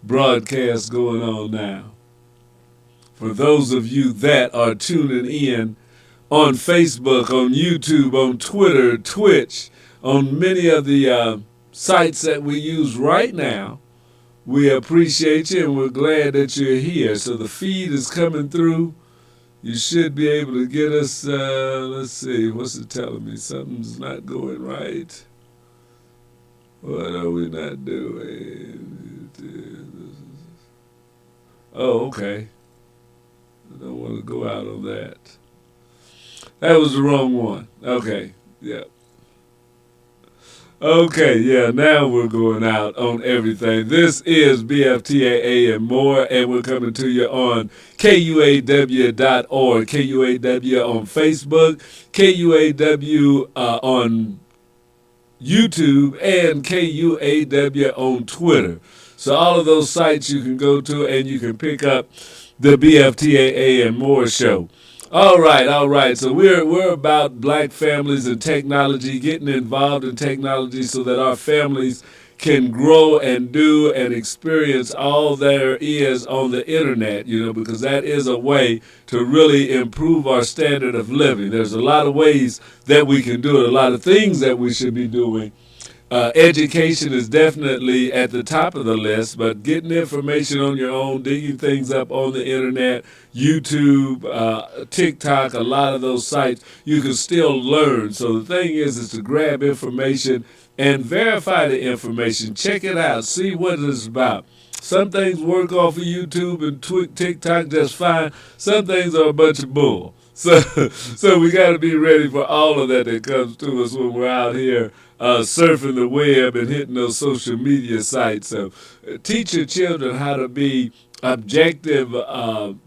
broadcast going on now. For those of you that are tuning in on Facebook, on YouTube, on Twitter, Twitch, on many of the sites that we use right now, we appreciate you and we're glad that you're here. So the feed is coming through. You should be able to get us, let's see, what's it telling me? Something's not going right. What are we not doing? Oh, okay. I don't want to go out on that. That was the wrong one. Okay, yeah. Okay, yeah, now we're going out on everything. This is BFTAA and more, and we're coming to you on KUAW.org, KUAW on Facebook, KUAW on YouTube, and KUAW on Twitter. So all of those sites you can go to and you can pick up the BFTAA and more show. All right. So we're about black families and technology, getting involved in technology so that our families can grow and do and experience all there is on the internet, because that is a way to really improve our standard of living. There's a lot of ways that we can do it, a lot of things that we should be doing. Education is definitely at the top of the list, but getting information on your own, digging things up on the internet, YouTube, TikTok, a lot of those sites, you can still learn. So the thing is to grab information and verify the information. Check it out. See what it's about. Some things work off of YouTube and TikTok just fine. Some things are a bunch of bull. So we got to be ready for all of that comes to us when we're out here surfing the web and hitting those social media sites. So teach your children how to be objective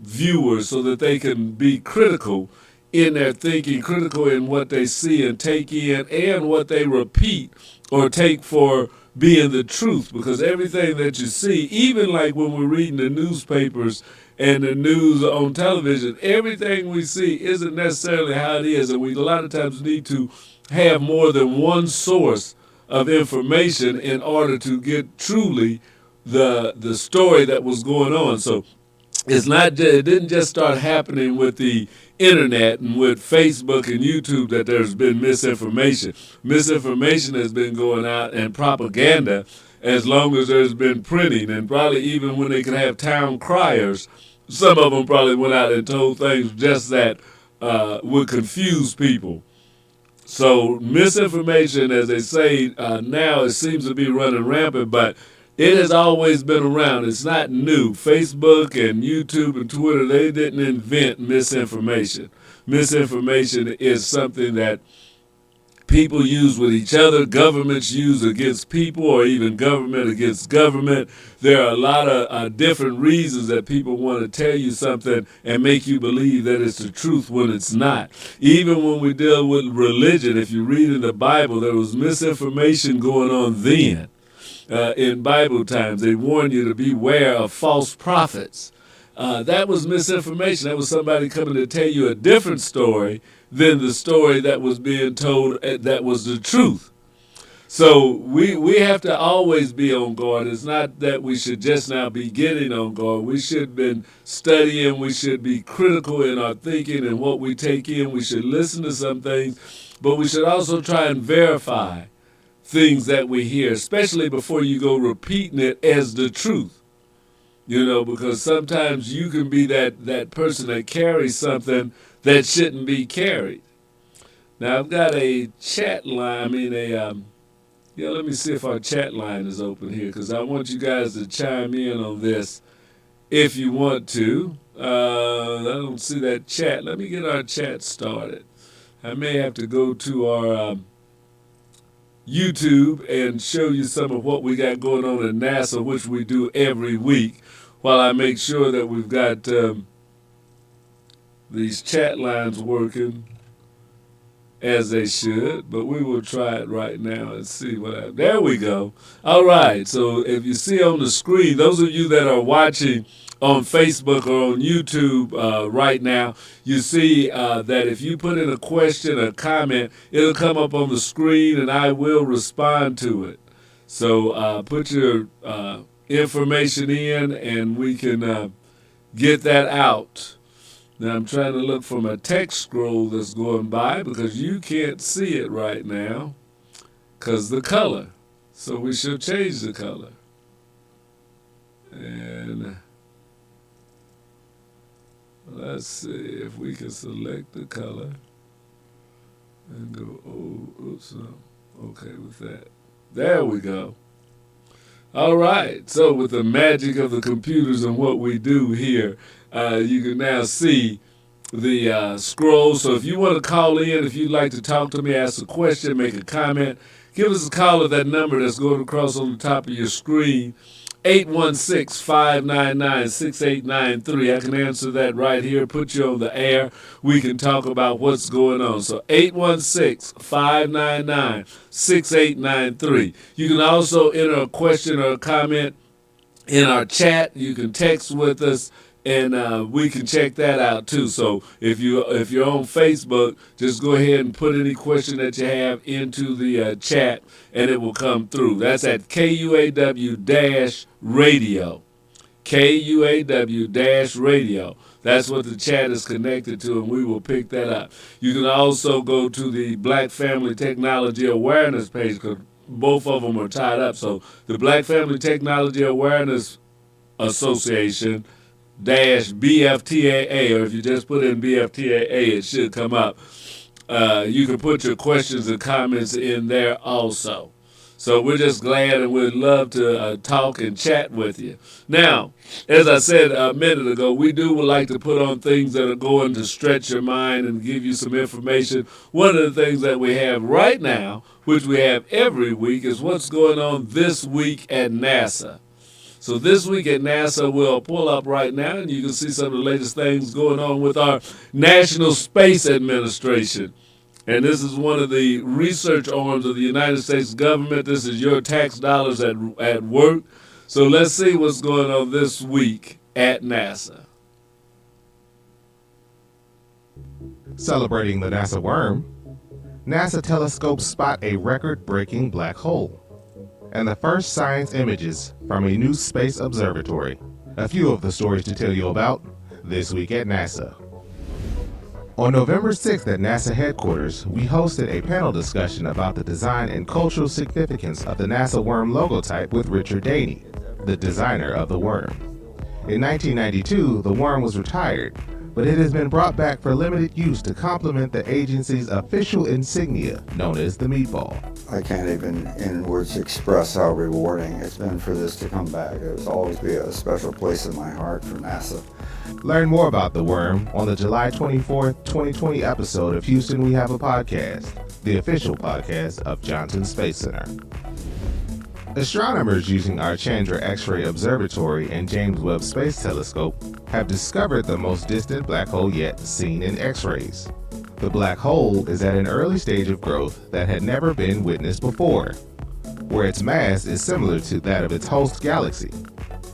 viewers so that they can be critical in their thinking, critical in what they see and take in, and what they repeat or take for being the truth. Because everything that you see, even like when we're reading the newspapers and the news on television, everything we see isn't necessarily how it is, and we a lot of times need to have more than one source of information in order to get truly the story that was going on. So it didn't just start happening with the internet and with Facebook and YouTube that there's been misinformation. Misinformation has been going out and propaganda as long as there's been printing, and probably even when they could have town criers, some of them probably went out and told things just that would confuse people. So misinformation, as they say now, it seems to be running rampant, but it has always been around. It's not new. Facebook and YouTube and Twitter, they didn't invent misinformation. Misinformation is something that people use with each other, governments use against people, or even government against government. There are a lot of different reasons that people want to tell you something and make you believe that it's the truth when it's not. Even when we deal with religion, if you read in the Bible, there was misinformation going on then. In Bible times, they warned you to beware of false prophets. That was misinformation. That was somebody coming to tell you a different story than the story that was being told that was the truth. So we have to always be on guard. It's not that we should just now be getting on guard. We should have been studying. We should be critical in our thinking and what we take in. We should listen to some things, but we should also try and verify things that we hear, especially before you go repeating it as the truth. Because sometimes you can be that person that carries something that shouldn't be carried. Now, I've got a chat line, let me see if our chat line is open here, because I want you guys to chime in on this if you want to. I don't see that chat. Let me get our chat started. I may have to go to our YouTube and show you some of what we got going on in NASA, which we do every week, while I make sure that we've got these chat lines working as they should. But we will try it right now and see what happens. There we go. All right. So if you see on the screen, those of you that are watching on Facebook or on YouTube right now, you see that if you put in a question or comment, it'll come up on the screen and I will respond to it. So put your information in, and we can get that out. Now I'm trying to look for my text scroll that's going by because you can't see it right now because the color. So we should change the color. And let's see if we can select the color and go, okay with that. There we go. All right, so with the magic of the computers and what we do here, you can now see the scroll. So if you want to call in, if you'd like to talk to me, ask a question, make a comment, give us a call at that number that's going across on the top of your screen, 816-599-6893. I can answer that right here, put you on the air. We can talk about what's going on. So 816-599-6893. You can also enter a question or a comment in our chat. You can text with us, and we can check that out too. So if you're on Facebook, just go ahead and put any question that you have into the chat, and it will come through. That's at KUAW-radio. KUAW-radio. That's what the chat is connected to, and we will pick that up. You can also go to the Black Family Technology Awareness page, because both of them are tied up. So the Black Family Technology Awareness Association BFTAA, or if you just put in BFTAA, it should come up. You can put your questions and comments in there also. So we're just glad and we'd love to talk and chat with you. Now, as I said a minute ago, we would like to put on things that are going to stretch your mind and give you some information. One of the things that we have right now, which we have every week, is what's going on this week at NASA. So this week at NASA, we'll pull up right now, and you can see some of the latest things going on with our National Space Administration. And this is one of the research arms of the United States government. This is your tax dollars at work. So let's see what's going on this week at NASA. Celebrating the NASA worm, NASA telescopes spot a record-breaking black hole and the first science images from a new space observatory. A few of the stories to tell you about this week at NASA. On November 6th at NASA headquarters, we hosted a panel discussion about the design and cultural significance of the NASA worm logotype with Richard Daney, the designer of the worm. In 1992, the worm was retired, but it has been brought back for limited use to complement the agency's official insignia, known as the meatball. I can't even in words express how rewarding it's been for this to come back. It will always be a special place in my heart for NASA. Learn more about the worm on the July 24, 2020 episode of Houston We Have a Podcast, the official podcast of Johnson Space Center. Astronomers using our Chandra X-ray Observatory and James Webb Space Telescope have discovered the most distant black hole yet seen in X-rays. The black hole is at an early stage of growth that had never been witnessed before, where its mass is similar to that of its host galaxy.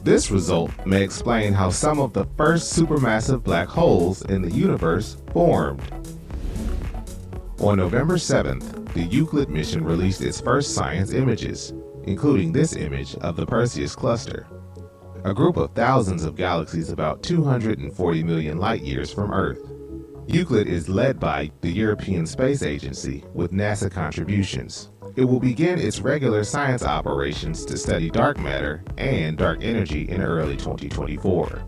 This result may explain how some of the first supermassive black holes in the universe formed. On November 7th, the Euclid mission released its first science images, including this image of the Perseus cluster, a group of thousands of galaxies about 240 million light-years from Earth. Euclid is led by the European Space Agency with NASA contributions. It will begin its regular science operations to study dark matter and dark energy in early 2024.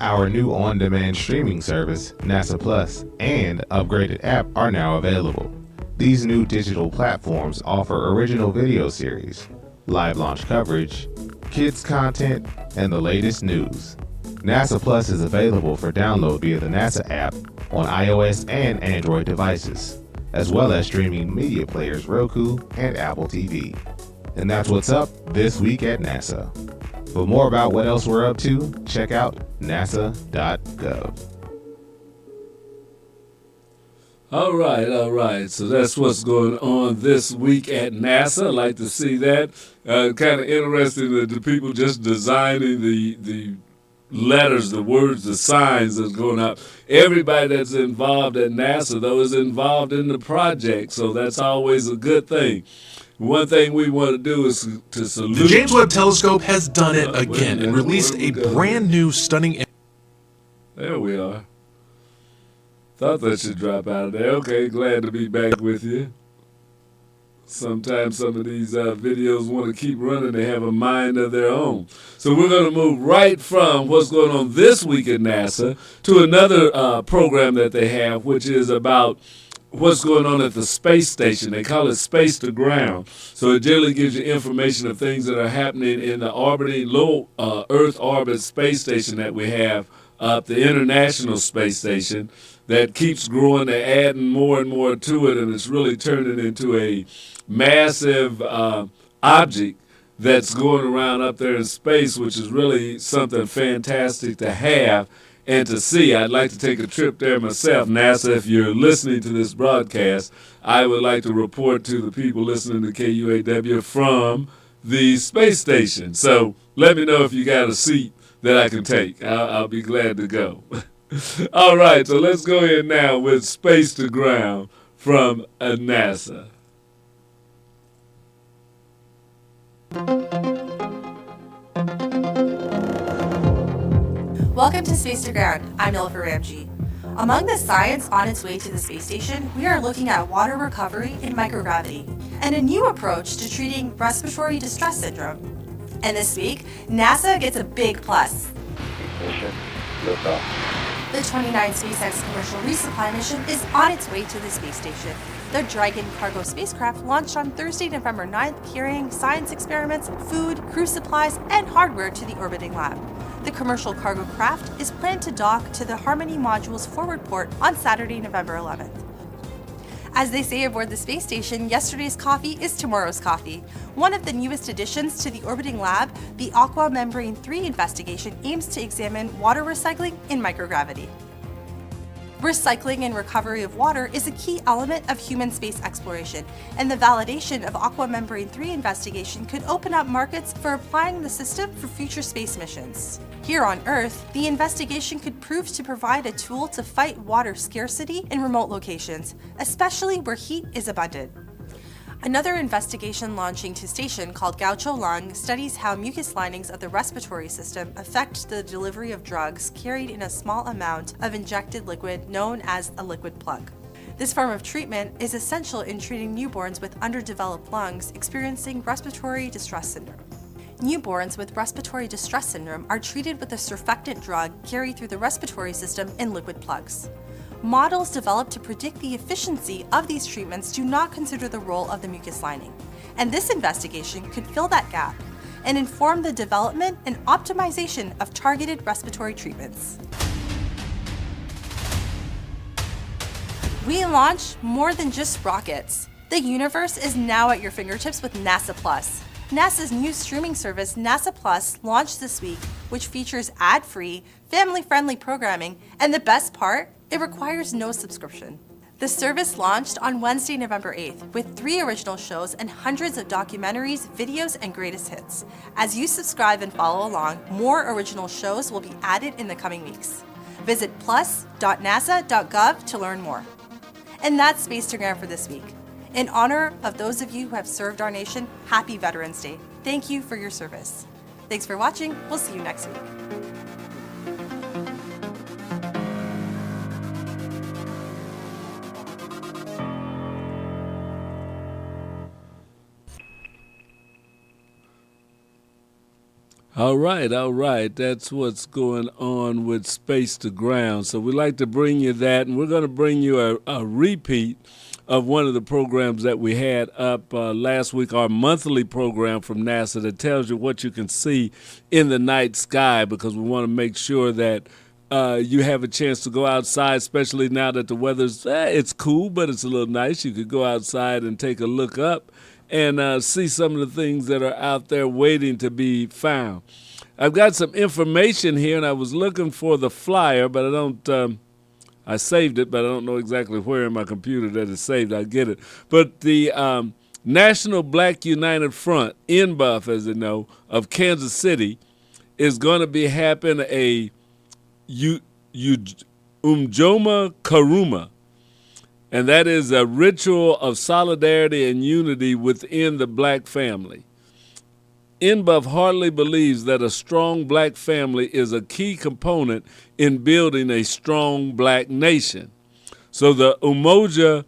Our new on-demand streaming service, NASA Plus, and upgraded app are now available. These new digital platforms offer original video series, live launch coverage, kids content, and the latest news. NASA Plus is available for download via the NASA app on iOS and Android devices, as well as streaming media players Roku and Apple TV. And that's what's up this week at NASA. For more about what else we're up to, check out nasa.gov. All right. So that's what's going on this week at NASA. I'd like to see that. Kind of interesting that the people just designing the letters, the words, the signs that's going out. Everybody that's involved at NASA, though, is involved in the project, so that's always a good thing. One thing we want to do is to salute. The James Webb Telescope has done it again and released a brand new stunning... There we are. Thought that should drop out of there. Okay, glad to be back with you. Sometimes some of these videos want to keep running. They have a mind of their own. So we're going to move right from what's going on this week at NASA to another program that they have, which is about what's going on at the space station. They call it Space to Ground. So it generally gives you information of things that are happening in the orbiting low Earth orbit space station that we have up, the International Space Station, that keeps growing. They're adding more and more to it, and it's really turning into a massive object that's going around up there in space, which is really something fantastic to have and to see. I'd like to take a trip there myself. NASA, if you're listening to this broadcast, I would like to report to the people listening to KUAW from the space station. So let me know if you got a seat that I can take. I'll be glad to go. All right, so let's go ahead now with Space to Ground from NASA. Welcome to Space to Ground. I'm Nilüfer Ramji. Among the science on its way to the space station, we are looking at water recovery in microgravity and a new approach to treating respiratory distress syndrome. And this week, NASA gets a big plus. Ignition, liftoff. The 29 SpaceX commercial resupply mission is on its way to the space station. The Dragon cargo spacecraft launched on Thursday, November 9th, carrying science experiments, food, crew supplies, and hardware to the orbiting lab. The commercial cargo craft is planned to dock to the Harmony module's forward port on Saturday, November 11th. As they say aboard the space station, yesterday's coffee is tomorrow's coffee. One of the newest additions to the orbiting lab, the KUAW Membrane 3 investigation, aims to examine water recycling in microgravity. Recycling and recovery of water is a key element of human space exploration, and the validation of KUAW Membrane 3 investigation could open up markets for applying the system for future space missions. Here on Earth, the investigation could prove to provide a tool to fight water scarcity in remote locations, especially where heat is abundant. Another investigation launching to station called Gaucho Lung studies how mucus linings of the respiratory system affect the delivery of drugs carried in a small amount of injected liquid known as a liquid plug. This form of treatment is essential in treating newborns with underdeveloped lungs experiencing respiratory distress syndrome. Newborns with respiratory distress syndrome are treated with a surfactant drug carried through the respiratory system in liquid plugs. Models developed to predict the efficiency of these treatments do not consider the role of the mucus lining, and this investigation could fill that gap and inform the development and optimization of targeted respiratory treatments. We launch more than just rockets. The universe is now at your fingertips with NASA Plus. NASA's new streaming service, NASA Plus, launched this week, which features ad-free, family-friendly programming, and the best part, it requires no subscription. The service launched on Wednesday, November 8th, with 3 original shows and hundreds of documentaries, videos, and greatest hits. As you subscribe and follow along, more original shows will be added in the coming weeks. Visit plus.nasa.gov to learn more. And that's Space to Ground for this week. In honor of those of you who have served our nation, happy Veterans Day. Thank you for your service. Thanks for watching. We'll see you next week. All right. That's what's going on with Space to Ground. So we'd like to bring you that, and we're going to bring you a repeat of one of the programs that we had up last week, our monthly program from NASA that tells you what you can see in the night sky, because we want to make sure that you have a chance to go outside, especially now that the weather's, it's cool, but it's a little nice. You could go outside and take a look up and see some of the things that are out there waiting to be found. I've got some information here, and I was looking for the flyer, but I saved it, but I don't know exactly where in my computer that it's saved. I'll get it. But the National Black United Front, NBUF, as they know, of Kansas City, is going to be having a Umjoma Karuma and that is a ritual of solidarity and unity within the black family. NBUF heartily believes that a strong black family is a key component in building a strong black nation. So the Umoja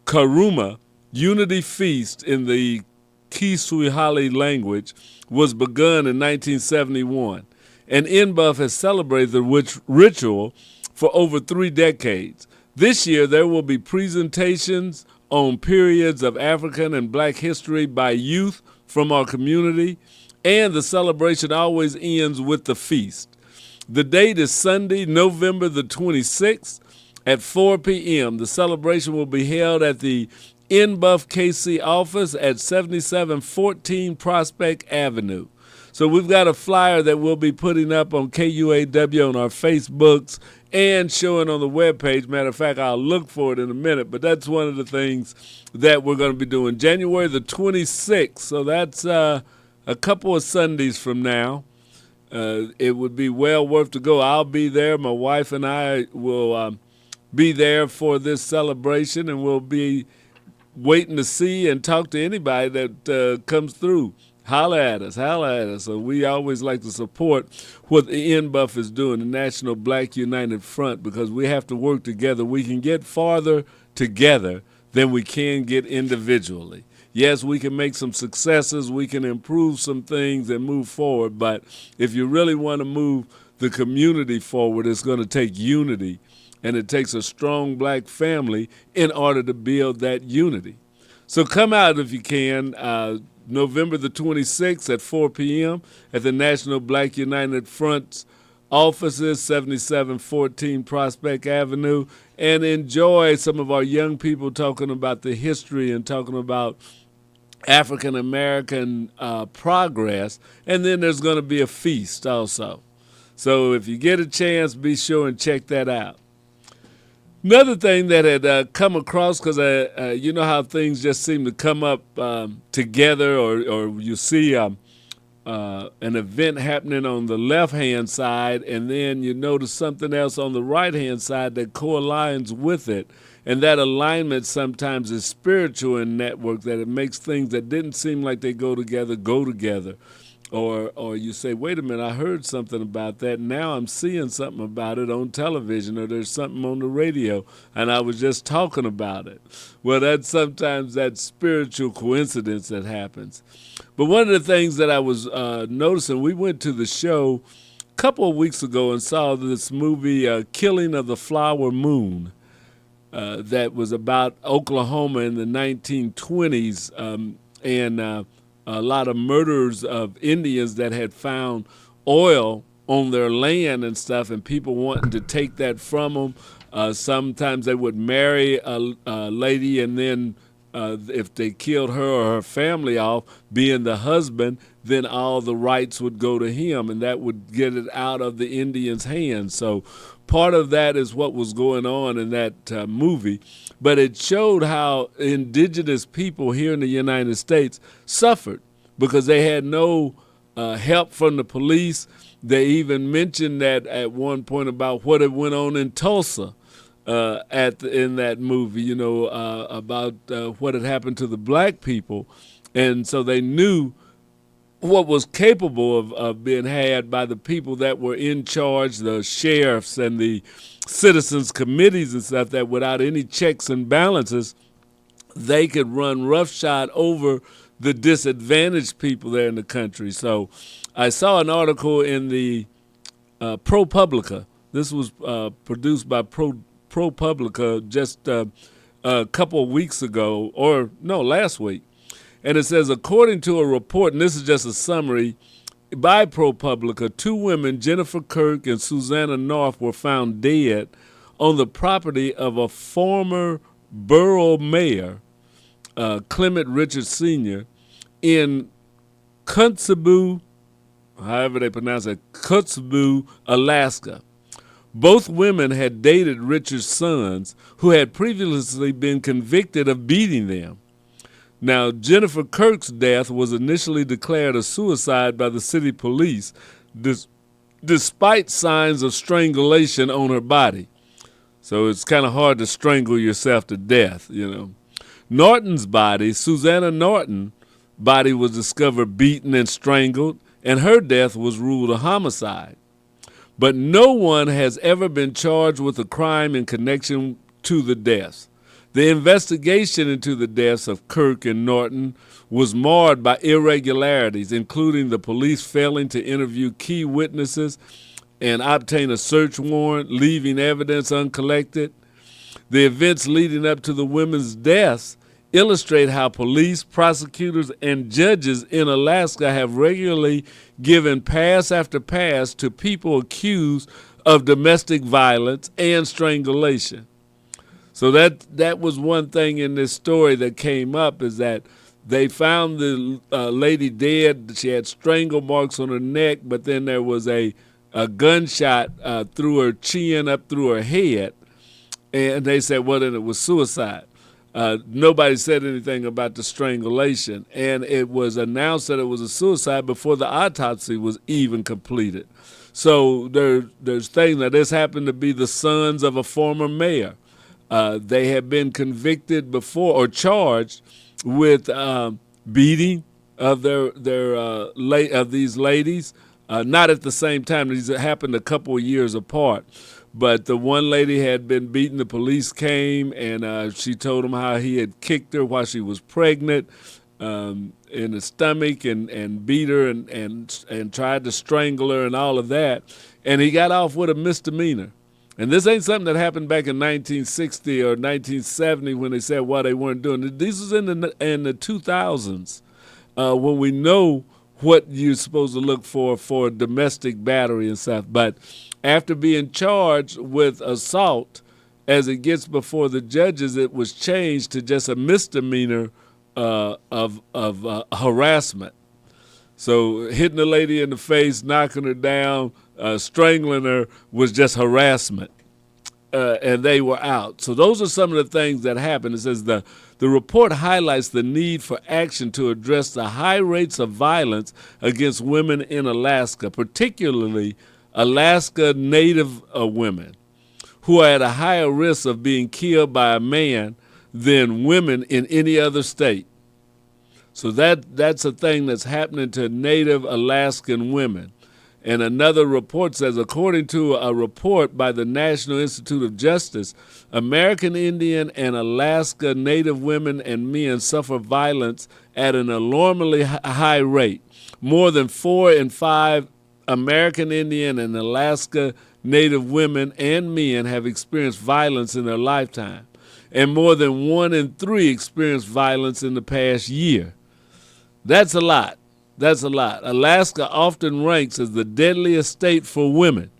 Karuma Unity Feast in the Kiswahili language was begun in 1971, and NBUF has celebrated the ritual for over 3 decades. This year, there will be presentations on periods of African and black history by youth from our community, and the celebration always ends with the feast. The date is Sunday, November the 26th at 4 p.m. The celebration will be held at the NBUF KC office at 7714 Prospect Avenue. So we've got a flyer that we'll be putting up on KUAW on our Facebooks and showing on the webpage. Matter of fact, I'll look for it in a minute, but that's one of the things that we're going to be doing. January the 26th, so that's a couple of Sundays from now. It would be well worth to go. I'll be there. My wife and I will be there for this celebration, and we'll be waiting to see and talk to anybody that comes through. Holla at us. So we always like to support what the NBUF is doing, the National Black United Front, because we have to work together. We can get farther together than we can get individually. Yes, we can make some successes, we can improve some things and move forward, but if you really want to move the community forward, it's going to take unity, and it takes a strong black family in order to build that unity. So come out if you can, November the 26th at 4 p.m. at the National Black United Front's offices, 7714 Prospect Avenue, and enjoy some of our young people talking about the history and talking about African American progress. And then there's going to be a feast also. So if you get a chance, be sure and check that out. Another thing that had come across, because you know how things just seem to come up together, or you see an event happening on the left-hand side, and then you notice something else on the right-hand side that co-aligns with it. And that alignment sometimes is spiritual in network, that it makes things that didn't seem like they go together. Or you say, wait a minute, I heard something about that. Now I'm seeing something about it on television, or there's something on the radio, and I was just talking about it. Well, that's sometimes that spiritual coincidence that happens. But one of the things that I was noticing, we went to the show a couple of weeks ago and saw this movie, Killing of the Flower Moon, that was about Oklahoma in the 1920s, and a lot of murders of Indians that had found oil on their land and stuff, and people wanting to take that from them. Sometimes they would marry a lady, and then if they killed her or her family off, being the husband, then all the rights would go to him, and that would get it out of the Indians' hands. So part of that is what was going on in that movie. But it showed how indigenous people here in the United States suffered because they had no help from the police. They even mentioned that at one point about what had went on in Tulsa in that movie, you know, about what had happened to the black people. And so they knew what was capable of being had by the people that were in charge, the sheriffs and the citizens committees and stuff, that without any checks and balances, they could run roughshod over the disadvantaged people there in the country. So I saw an article in the ProPublica. This was produced by ProPublica just a couple of weeks ago, or no, last week. And it says, according to a report, and this is just a summary, by ProPublica, 2 women, Jennifer Kirk and Susanna North, were found dead on the property of a former borough mayor, Clement Richards Sr., in Kotzebue, however they pronounce it, Kotzebue, Alaska. Both women had dated Richards' sons, who had previously been convicted of beating them. Now, Jennifer Kirk's death was initially declared a suicide by the city police, despite signs of strangulation on her body. So it's kind of hard to strangle yourself to death, you know. Norton's body, Susanna Norton's body, was discovered beaten and strangled, and her death was ruled a homicide. But no one has ever been charged with a crime in connection to the deaths. The investigation into the deaths of Kirk and Norton was marred by irregularities, including the police failing to interview key witnesses and obtain a search warrant, leaving evidence uncollected. The events leading up to the women's deaths illustrate how police, prosecutors, and judges in Alaska have regularly given pass after pass to people accused of domestic violence and strangulation. So that was one thing in this story that came up, is that they found the lady dead. She had strangle marks on her neck, but then there was a gunshot through her chin up through her head, and they said, well, then it was suicide. Nobody said anything about the strangulation, and it was announced that it was a suicide before the autopsy was even completed. So there's things. Now, this happened to be the sons of a former mayor. They had been convicted before or charged with beating of of these ladies, not at the same time. These happened a couple of years apart. But the one lady had been beaten. The police came, and she told him how he had kicked her while she was pregnant in the stomach, and beat her and tried to strangle her and all of that. And he got off with a misdemeanor. And this ain't something that happened back in 1960 or 1970 when they said why they weren't doing it. This was in the 2000s when we know what you're supposed to look for domestic battery and stuff. But after being charged with assault, as it gets before the judges, it was changed to just a misdemeanor of harassment. So hitting the lady in the face, knocking her down, strangling her was just harassment, and they were out. So those are some of the things that happened. It says the report highlights the need for action to address the high rates of violence against women in Alaska, particularly Alaska Native women, who are at a higher risk of being killed by a man than women in any other state. So that's a thing that's happening to Native Alaskan women. And another report says, according to a report by the National Institute of Justice, American Indian and Alaska Native women and men suffer violence at an alarmingly high rate. More than 4 in 5 American Indian and Alaska Native women and men have experienced violence in their lifetime, and more than 1 in 3 experienced violence in the past year. That's a lot. That's a lot. Alaska often ranks as the deadliest state for women,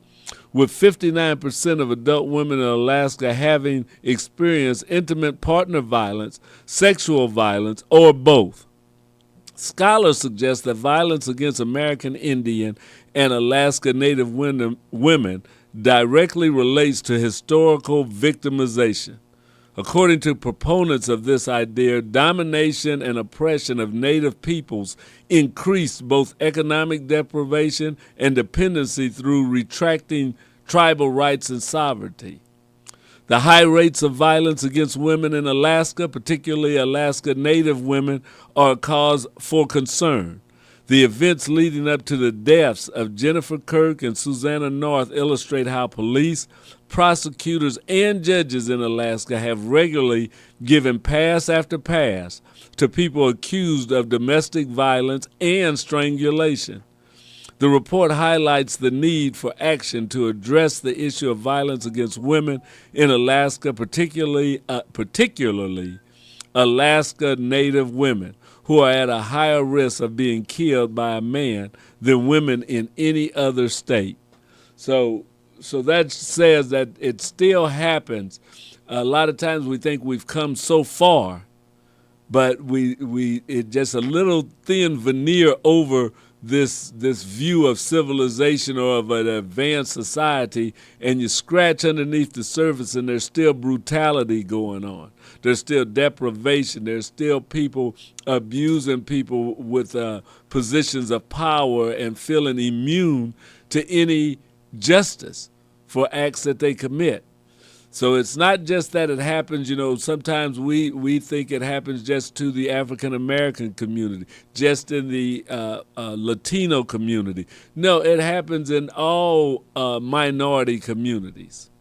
with 59% of adult women in Alaska having experienced intimate partner violence, sexual violence, or both. Scholars suggest that violence against American Indian and Alaska Native women directly relates to historical victimization. According to proponents of this idea, domination and oppression of Native peoples increased both economic deprivation and dependency through retracting tribal rights and sovereignty. The high rates of violence against women in Alaska, particularly Alaska Native women, are a cause for concern. The events leading up to the deaths of Jennifer Kirk and Susanna North illustrate how police, prosecutors, and judges in Alaska have regularly given pass after pass to people accused of domestic violence and strangulation. The report highlights the need for action to address the issue of violence against women in Alaska, particularly Alaska Native women, who are at a higher risk of being killed by a man than women in any other state. So that says that it still happens. A lot of times we think we've come so far, but it just a little thin veneer over this view of civilization or of an advanced society, and you scratch underneath the surface and there's still brutality going on. There's still deprivation. There's still people abusing people with positions of power and feeling immune to any justice for acts that they commit. So it's not just that it happens, sometimes we think it happens just to the African American community, just in the Latino community. No, it happens in all minority communities.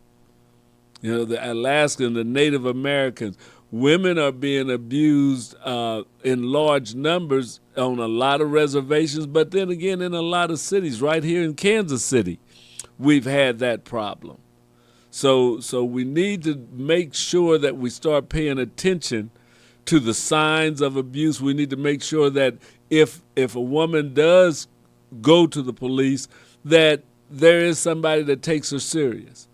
The Alaskan, the Native Americans, women are being abused in large numbers on a lot of reservations, but then again in a lot of cities. Right here in Kansas City, we've had that problem. So we need to make sure that we start paying attention to the signs of abuse. We need to make sure that if a woman does go to the police, that there is somebody that takes her serious,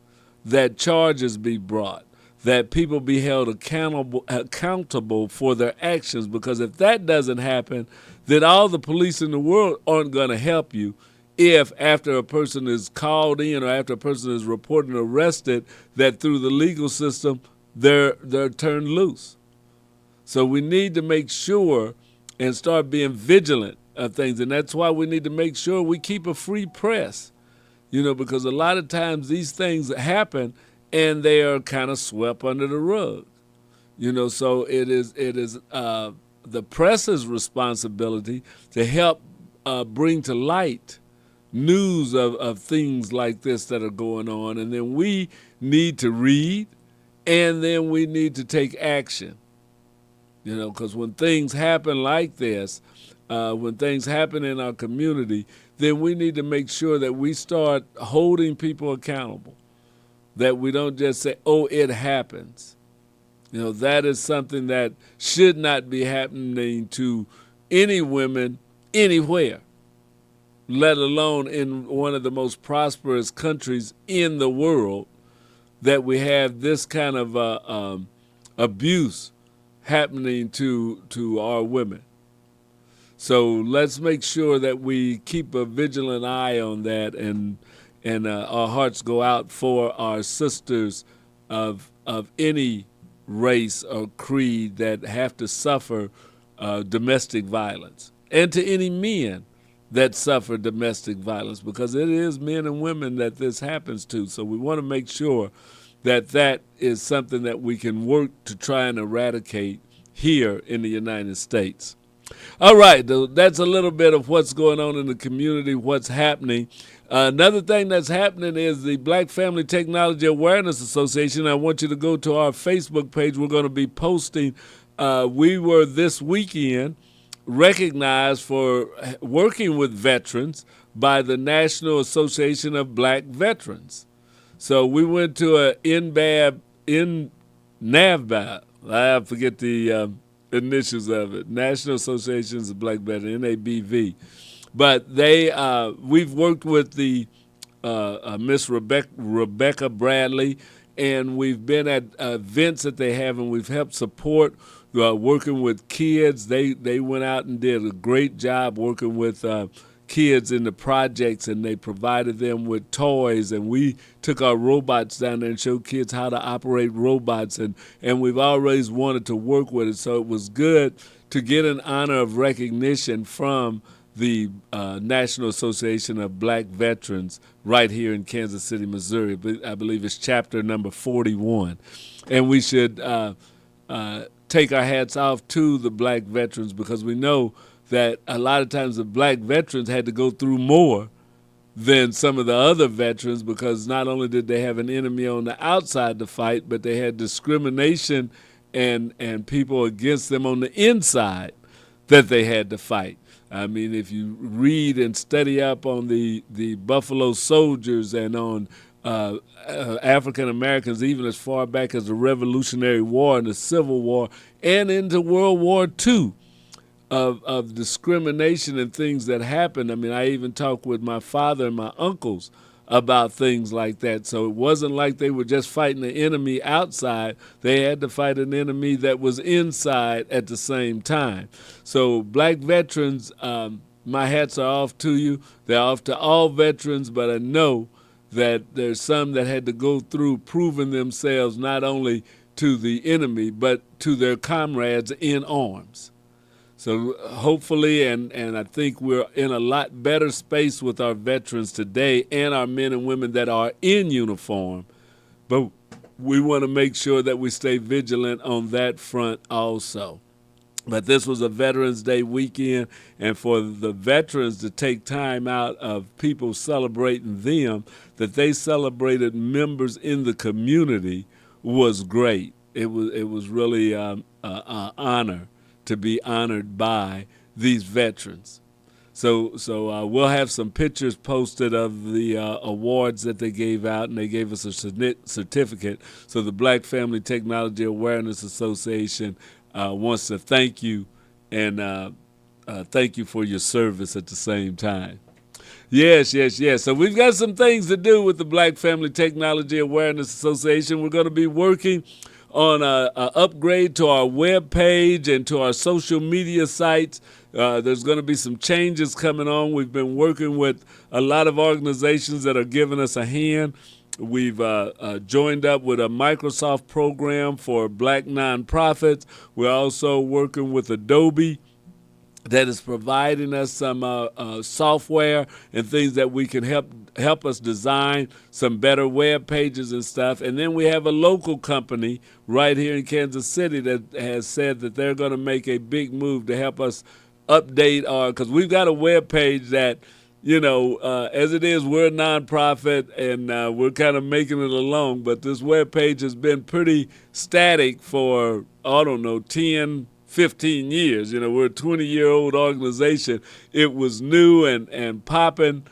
that charges be brought, that people be held accountable for their actions. Because if that doesn't happen, then all the police in the world aren't going to help you. If after a person is called in or after a person is reported and arrested, that through the legal system they're turned loose. So we need to make sure and start being vigilant of things, and that's why we need to make sure we keep a free press. Because a lot of times these things happen and they are kind of swept under the rug. So it is the press's responsibility to help bring to light news of things like this that are going on, and then we need to read, and then we need to take action. Because when things happen like this, when things happen in our community, then we need to make sure that we start holding people accountable, that we don't just say, oh, it happens. That is something that should not be happening to any women anywhere, let alone in one of the most prosperous countries in the world, that we have this kind of abuse happening to our women. So let's make sure that we keep a vigilant eye on that, and our hearts go out for our sisters of any race or creed that have to suffer domestic violence, and to any men that suffer domestic violence, because it is men and women that this happens to. So we want to make sure that is something that we can work to try and eradicate here in the United States. All right, that's a little bit of what's going on in the community, what's happening. Another thing that's happening is the Black Family Technology Awareness Association. I want you to go to our Facebook page. We're going to be posting. We were this weekend recognized for working with veterans by the National Association of Black Veterans. So we went to NAVBA. I forget the initials of it, National Associations of Black Veterans, NABV. But we've worked with the Miss Rebecca Bradley, and we've been at events that they have, and we've helped support working with kids. They went out and did a great job working with kids in the projects, and they provided them with toys, and we took our robots down there and showed kids how to operate robots, and we've always wanted to work with it. So it was good to get an honor of recognition from the National Association of Black Veterans right here in Kansas City, Missouri. I believe it's chapter number 41. And we should take our hats off to the black veterans, because we know that a lot of times the black veterans had to go through more than some of the other veterans, because not only did they have an enemy on the outside to fight, but they had discrimination and people against them on the inside that they had to fight. I mean, if you read and study up on the Buffalo Soldiers and on African Americans, even as far back as the Revolutionary War and the Civil War and into World War II, of discrimination and things that happened. I mean, I even talked with my father and my uncles about things like that. So it wasn't like they were just fighting the enemy outside. They had to fight an enemy that was inside at the same time. So black veterans, my hats are off to you. They're off to all veterans, but I know that there's some that had to go through proving themselves not only to the enemy, but to their comrades in arms. So hopefully, and I think we're in a lot better space with our veterans today and our men and women that are in uniform. But we want to make sure that we stay vigilant on that front also. But this was a Veterans Day weekend, and for the veterans to take time out of people celebrating them, that they celebrated members in the community was great. It was really an honor to be honored by these veterans. So we'll have some pictures posted of the awards that they gave out, and they gave us a certificate. So the Black Family Technology Awareness Association wants to thank you, and thank you for your service at the same time. Yes. So we've got some things to do with the Black Family Technology Awareness Association. We're going to be working on an upgrade to our web page and to our social media sites. There's going to be some changes coming on. We've been working with a lot of organizations that are giving us a hand. We've joined up with a Microsoft program for black nonprofits. We're also working with Adobe that is providing us some software and things that we can help us design some better web pages and stuff. And then we have a local company right here in Kansas City that has said that they're going to make a big move to help us update because we've got a web page that, as it is, we're a nonprofit and we're kind of making it along. But this web page has been pretty static for, 10, 15 years. We're a 20-year-old organization. It was new and popping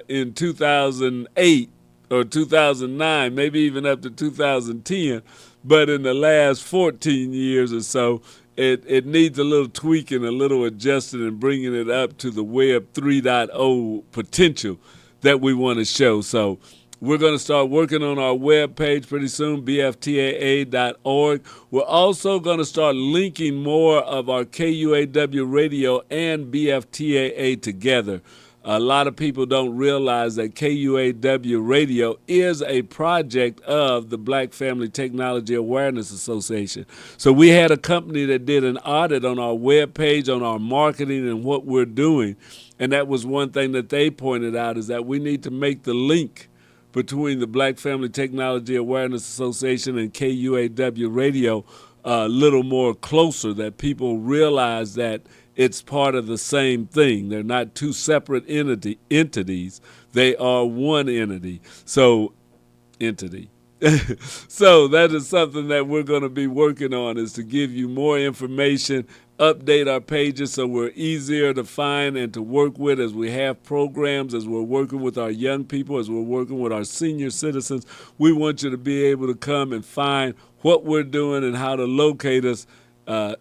in 2008 or 2009, maybe even up to 2010. But in the last 14 years or so, it needs a little tweaking, a little adjusting, and bringing it up to the Web 3.0 potential that we want to show. So we're going to start working on our web page pretty soon, BFTAA.org. We're also going to start linking more of our KUAW radio and BFTAA together. A lot of people don't realize that KUAW radio is a project of the Black Family Technology Awareness Association. So we had a company that did an audit on our web page, on our marketing and what we're doing. And that was one thing that they pointed out, is that we need to make the link between the Black Family Technology Awareness Association and KUAW radio a little more closer, that people realize that it's part of the same thing. They're not two separate entities. They are one entity. So that is something that we're going to be working on, is to give you more information, update our pages so we're easier to find and to work with as we have programs, as we're working with our young people, as we're working with our senior citizens. We want you to be able to come and find what we're doing and how to locate us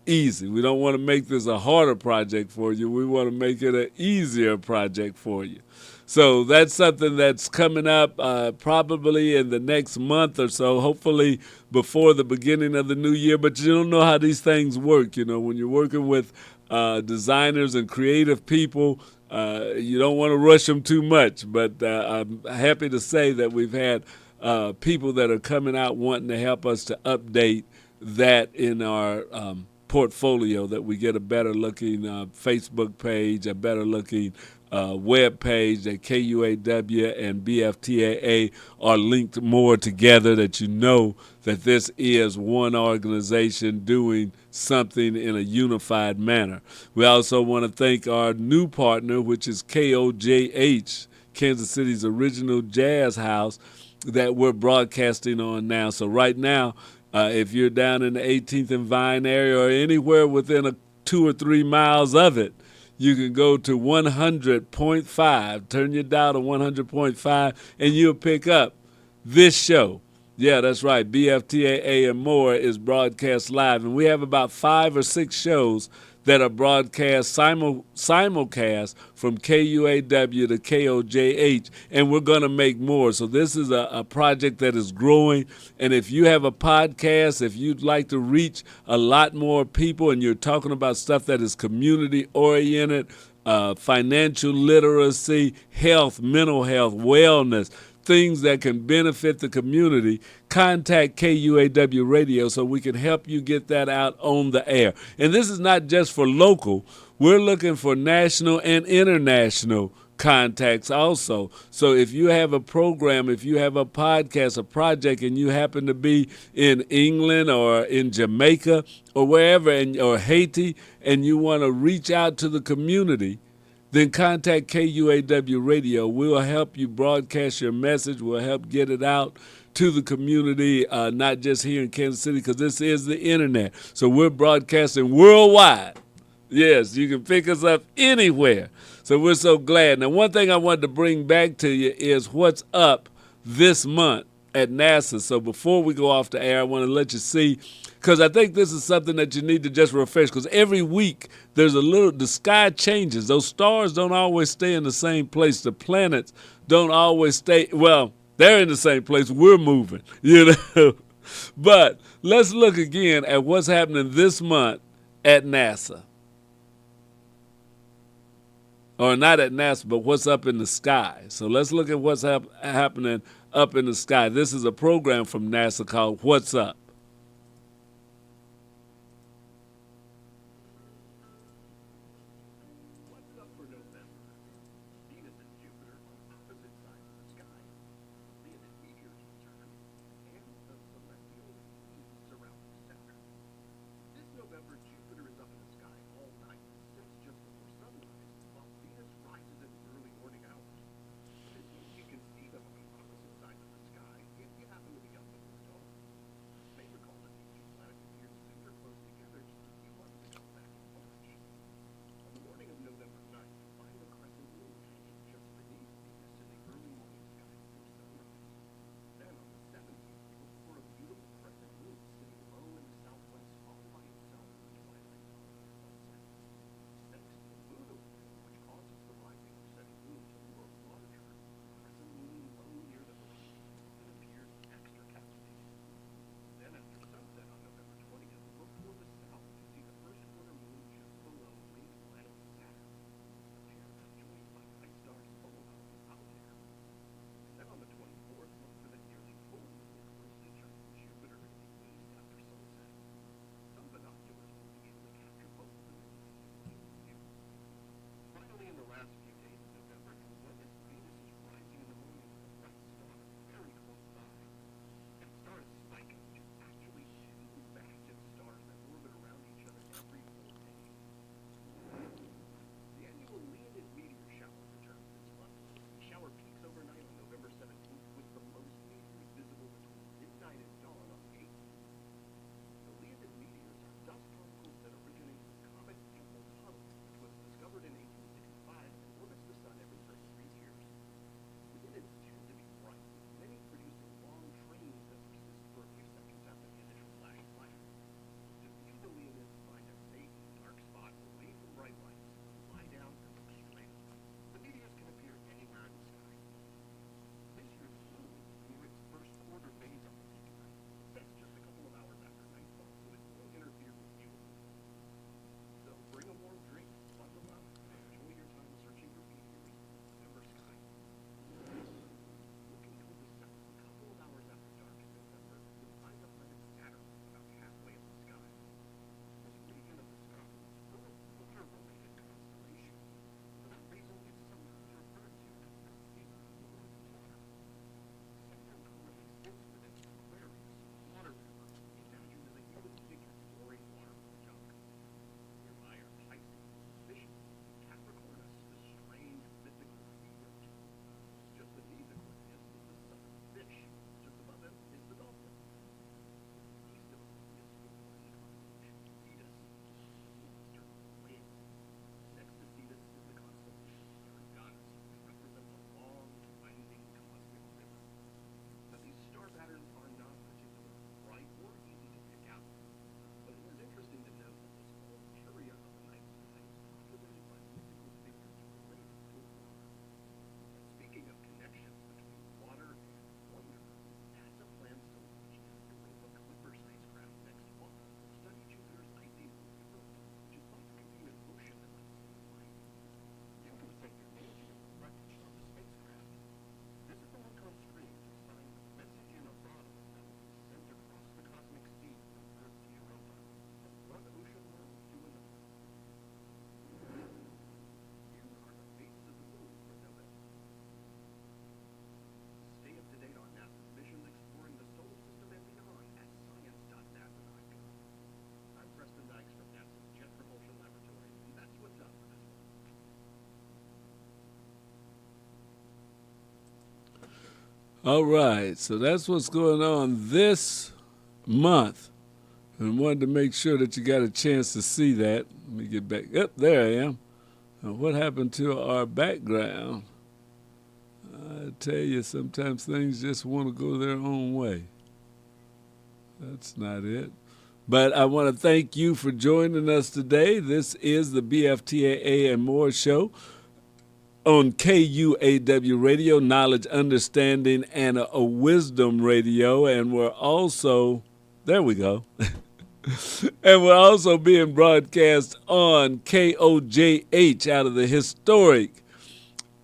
easy. We don't want to make this a harder project for you. We want to make it an easier project for you. So that's something that's coming up probably in the next month or so, hopefully before the beginning of the new year. But you don't know how these things work. When you're working with designers and creative people, you don't want to rush them too much. But I'm happy to say that we've had people that are coming out wanting to help us to update that in our portfolio, that we get a better looking Facebook page, a better looking web page, that KUAW and BFTAA are linked more together, that you know that this is one organization doing something in a unified manner. We also want to thank our new partner, which is KOJH, Kansas City's original jazz house, that we're broadcasting on now. So right now, if you're down in the 18th and Vine area or anywhere within 2 or 3 miles of it, you can go to 100.5, turn your dial to 100.5, and you'll pick up this show. Yeah, that's right. BFTAA and more is broadcast live. And we have about 5 or 6 shows that are broadcast simulcast from KUAW to KOJH, and we're going to make more. So this is a project that is growing, and if you have a podcast, if you'd like to reach a lot more people and you're talking about stuff that is community-oriented, financial literacy, health, mental health, wellness, things that can benefit the community, contact KUAW Radio so we can help you get that out on the air. And this is not just for local. We're looking for national and international contacts also. So if you have a program, if you have a podcast, a project, and you happen to be in England or in Jamaica or wherever, or Haiti, and you want to reach out to the community, then contact KUAW Radio. We'll help you broadcast your message. We'll help get it out to the community, not just here in Kansas City, because this is the internet. So we're broadcasting worldwide. Yes, you can pick us up anywhere. So we're so glad. Now, one thing I wanted to bring back to you is what's up this month at NASA. So before we go off the air, I want to let you see, because I think this is something that you need to just refresh, because every week there's the sky changes. Those stars don't always stay in the same place. The planets don't always stay, well, they're in the same place. We're moving, you know. But let's look again at what's happening this month at NASA. Or not at NASA, but what's up in the sky. So let's look at what's happening up in the sky. This is a program from NASA called What's Up? All right, so that's what's going on this month. And wanted to make sure that you got a chance to see that. Let me get back. Yep, there I am. Now, what happened to our background? I tell you, sometimes things just want to go their own way. That's not it. But I want to thank you for joining us today. This is the BFTAA and More show on KUAW Radio, Knowledge, Understanding, and a Wisdom Radio. And we're also, there we go. And we're also being broadcast on KOJH out of the historic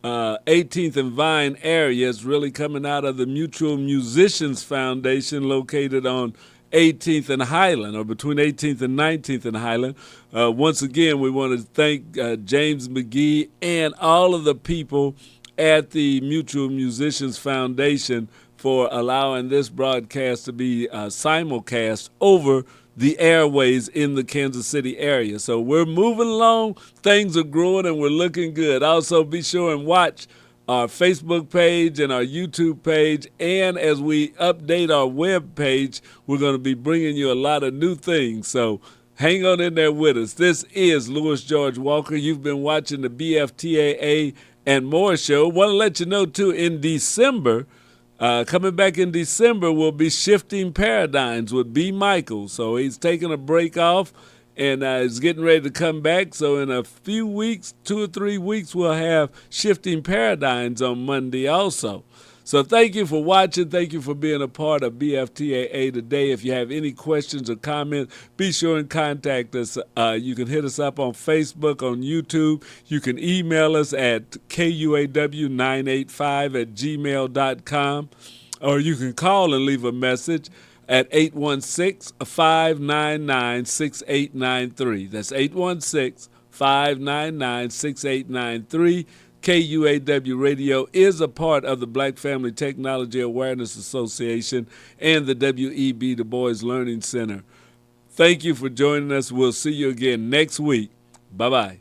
18th and Vine area. It's really coming out of the Mutual Musicians Foundation located on 18th and Highland, or between 18th and 19th and Highland. Once again, we want to thank James McGee and all of the people at the Mutual Musicians Foundation for allowing this broadcast to be simulcast over the airways in the Kansas City area. So we're moving along, things are growing, and we're looking good. Also, be sure and watch our Facebook page and our YouTube page, and as we update our web page, we're going to be bringing you a lot of new things. So hang on in there with us. This is Louis George Walker. You've been watching the BFTAA and More show. Want to let you know, too, in December, coming back in December, we'll be Shifting Paradigms with B. Michael. So he's taking a break off and is getting ready to come back. So in a few weeks, 2 or 3 weeks, we'll have Shifting Paradigms on Monday also. So thank you for watching. Thank you for being a part of BFTAA today. If you have any questions or comments, be sure and contact us. You can hit us up on Facebook, on YouTube. You can email us at kuaw985@gmail.com, or you can call and leave a message at 816-599-6893. That's 816-599-6893. KUAW Radio is a part of the Black Family Technology Awareness Association and the W.E.B. Du Bois Learning Center. Thank you for joining us. We'll see you again next week. Bye-bye.